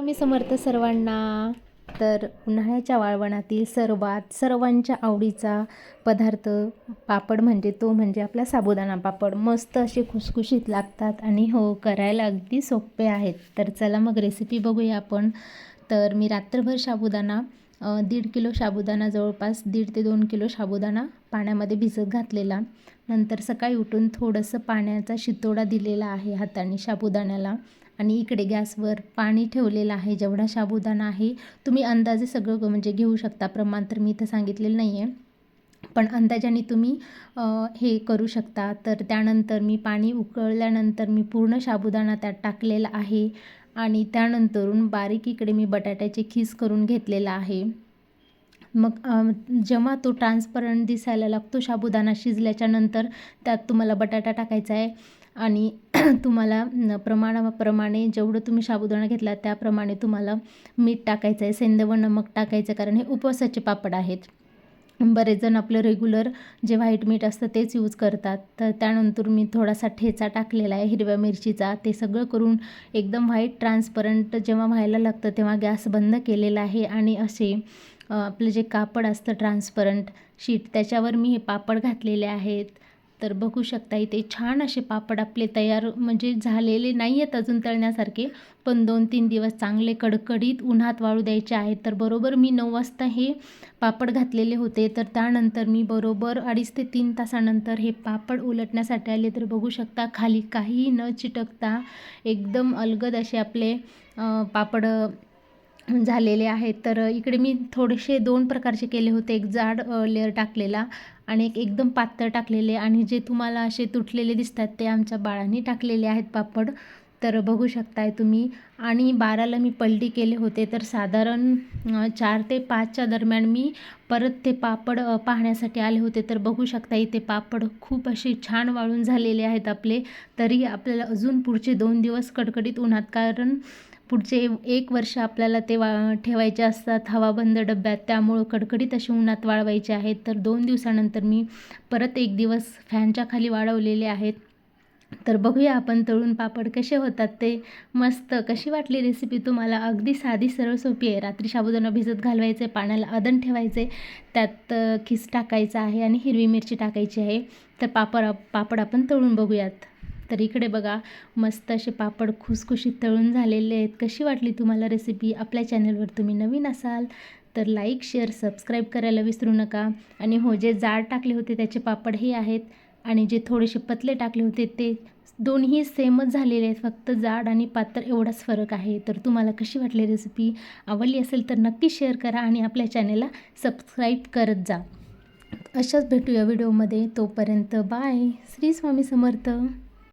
स्वामी समर्थ सर्वांना. तर उन्हाळ्याच्या वाळवणातील सर्वांच्या आवडीचा पदार्थ पापड म्हणजे आपला साबुदाणा पापड. मस्त असे खुसखुशीत लागतात आणि हो, करायला अगदी सोपे आहेत. तर चला मग रेसिपी बघूया आपण. तर मी रात्रभर साबुदाणा 1.5 किलो साबुदाणा, जवळपास 1.5 ते 2 किलो साबुदाणा पाण्यामध्ये भिजत घातलेला. नंतर सकाळी उठून थोडंसं पाण्याचा शितोडा दिलेला आहे हाताने साबुदाण्याला. आणि इकडे गॅसवर पाणी ठेवलेलं आहे. जेवढा साबुदाणा आहे तुम्ही अंदाजे सगळं म्हणजे घेऊ शकता. प्रमाण तर मी इथं सांगितलेलं नाही आहे, पण अंदाजाने तुम्ही हे करू शकता. तर त्यानंतर मी पाणी उकळल्यानंतर मी पूर्ण साबुदाणा त्यात टाकलेला आहे आणि त्यानंतरून बारीक इकडे मी बटाट्याचे खीस करून घेतलेला आहे. मग जेव्हा तो ट्रान्सपरंट दिसायला लागतो साबुदाणा शिजल्याच्या नंतर, त्यात तुम्हाला बटाटा टाकायचा आहे आणि तुम्हाला प्रमाणाप्रमाणे जेवढं तुम्ही साबुदाणा घेतला त्याप्रमाणे तुम्हाला मीठ टाकायचं आहे, सेंदव नमक टाकायचं, कारण हे उपवासाचे पापड आहेत. बरेच जण आपलं रेग्युलर जे व्हाईट मीठ असतं तेच यूज करतात. तर त्यानंतर मी थोडासा ठेचा टाकलेला आहे हिरव्या मिरचीचा. ते सगळं करून एकदम व्हाईट ट्रान्सपरंट जेव्हा व्हायला लागतं तेव्हा गॅस बंद केलेला आहे आणि असे आपलं जे कापड असतं ट्रान्सपरंट शीट, त्याच्यावर मी हे पापड घातलेले आहेत. तर बघू शकता इथे छान असे पापड आपले तयार म्हणजे झालेले नाही आहेत अजून तळण्यासारखे, पण 2-3 दिवस चांगले कडकडीत उन्हात वाळू द्यायचे आहेत. तर बरोबर मी 9 वाजता हे पापड घातलेले होते. तर त्यानंतर मी बरोबर 2.5 ते 3 तासानंतर हे पापड उलटण्यासाठी आले. तर बघू शकता खाली काही न चिटकता एकदम अलगद असे आपले पापड झालेले आहेत. तर इकडे मी थोडेसे 2 प्रकारचे केले होते. एक जाड लेअर टाकलेला आणि एक एकदम पातळ टाकलेले, आणि जे तुम्हाला असे तुटलेले दिसतात ते आमच्या बाळांनी टाकलेले आहेत पापड. तर बघू शकताय तुम्ही. आणि 12ला मी पलटी केले होते. तर साधारण 4 ते 5च्या दरम्यान मी परत ते पापड पाहण्यासाठी आले होते. तर बघू शकता इथे पापड खूप असे छान वाळून झालेले आहेत आपले. तरी आपल्याला अजून पुढचे 2 दिवस कडकडीत उन्हात, कारण पुढचे 1 वर्ष आपल्याला ते ठेवायचे असतात हवाबंद डब्यात, त्यामुळं कडकडीत असे उन्हात वाळवायचे आहेत. तर 2 दिवसानंतर मी परत 1 दिवस फॅनच्या खाली वाळवलेले आहेत. तर बघूया आपण तळून पापड कसे होतात ते. मस्त. कशी वाटली रेसिपी तुम्हाला? अगदी साधी सरळ सोपी आहे. रात्री साबुदाणा भिजत घालवायचे, पाण्याला आदन ठेवायचे, त्यात खीस टाकायचा आहे आणि हिरवी मिरची टाकायची आहे. तर पापड आपण तळून बघूयात. तर इकडे बघा मस्त असे पापड खुसखुशीत तळून झालेले आहेत. कशी वाटली तुम्हाला रेसिपी? आपल्या चॅनलवर तुम्ही नवीन असाल तर लाईक, शेअर, सबस्क्राईब करायला विसरू नका. आणि हो, जे जाड टाकले होते त्याचे पापड हे आहेत आणि जे थोडेसे पतले टाकले होते ते दोन्ही सेमच झालेले आहेत, फक्त जाड आणि पातळ एवढाच फरक आहे. तर तुम्हाला कशी वाटली रेसिपी? आवडली असेल तर नक्की शेअर करा आणि आपल्या चॅनलला सबस्क्राईब करत जा. अशाच भेटूया व्हिडिओमध्ये. तोपर्यंत बाय. श्री स्वामी समर्थ.